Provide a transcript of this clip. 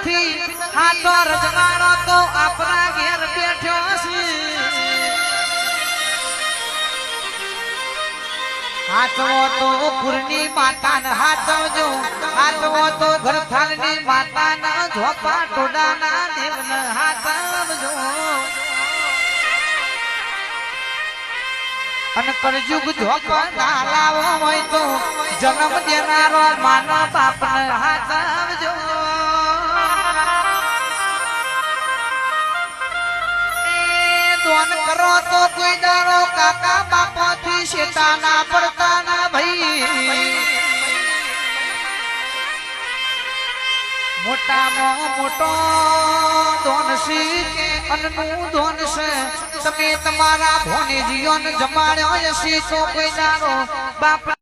નથી હાથો રજવાડો તો આપણા ઘેર બેઠ્યો છે હાથવો તો કુરની માતાને હાથવજો હાથવો તો ઘરથાલની માતાના ઝોપા ટોડાના દેવને હાથવજો અને કળયુગ ઝોપા ના લાવો હોય તો જન્મ દેનારો માનવ બાપને હાથવજો દોન કરો તો કોઈ દારો કાકા બાપા થી શેતાના પડતા ના ભાઈ મોટામાં મોટો ધોન છે અન્નનું ધોન છે તમે તમારા ધોને જીવન જમાડ્યો હશે તો કોઈ દારો બાપ